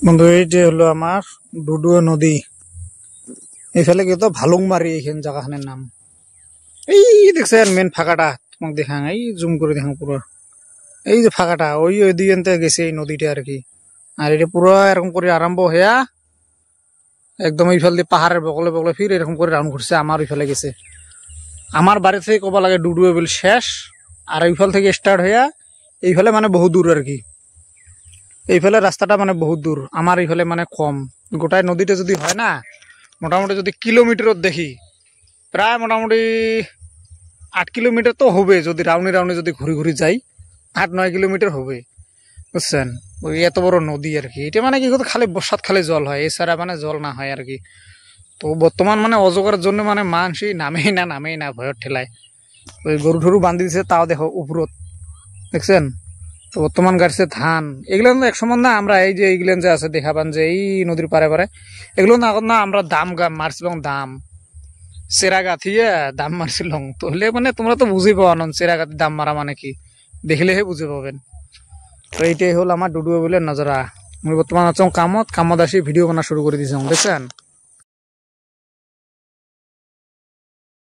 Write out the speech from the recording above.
বন্ধু এই যে হলো আমার ডুডুয়া নদী। এইফালে কিন্তু ভালুংমারি এইখান জায়গাখানের নাম। এই দেখছেন মেন ফাঁকাটা, তোমাকে দেখাং, এই জুম করে দেখাং পুরো। এই যে ফাঁকাটা ওই দিকে গেছে এই নদীটা আর কি। আর এটা পুরো এরকম করে আরম্ভ হইয়া একদম এইফাল দিয়ে পাহাড়ের বগলে বগলে ফির এরকম করে রাউন্ড ঘুরছে আমার ওইফালে গেছে। আমার বাড়ি থেকে কবা লাগে ডুডুয়া বিল শেষ, আর ওইফাল থেকে স্টার্ট হইয়া এইফালে মানে বহু দূর আর কি। এইফালে রাস্তাটা মানে বহুত দূর, আমার এইফালে মানে কম। গোটাই নদীটা যদি হয় না, মোটামুটি যদি কিলোমিটারত দেখি প্রায় মোটামুটি 8 কিলোমিটার তো হবে, যদি রাউনি রাউনি যদি ঘুরি ঘুরি যাই 8-9 কিলোমিটার হবে, বুঝছেন। ওই এত বড় নদী আর কি। এটা মানে কি করতে খালি বর্ষাত খালি জল হয়, এছাড়া মানে জল না হয় আর কি। তো বর্তমান মানে অজগরের জন্য মানে মানুষই নামেই না ভয়ের ঠেলায়। ওই গরু ঠরু বান্ধি দিছে, তাও দেখো উপরত, দেখছেন। তো বর্তমান গাড়ছে ধান, এগুলো তো একসময় না আমরা এই যে এইগুলো যে আছে দেখাবান যে এই নদীর পারে পারে, এগুলো না না আমরা দাম মারছিলাম, দাম চেরা গাথিয়ে দাম মারছিলাম। তাহলে মানে তোমরা তো বুঝি পাওয়া নন চেরা গাথি দাম মারা মানে কি, দেখলেহে বুঝে পাবেন। তো এইটাই হল আমার ডুডুয়া বলে নজরা। আমি বর্তমান আছো কামত আসি ভিডিও বানা শুরু করে দিয়েছি, দেখছেন।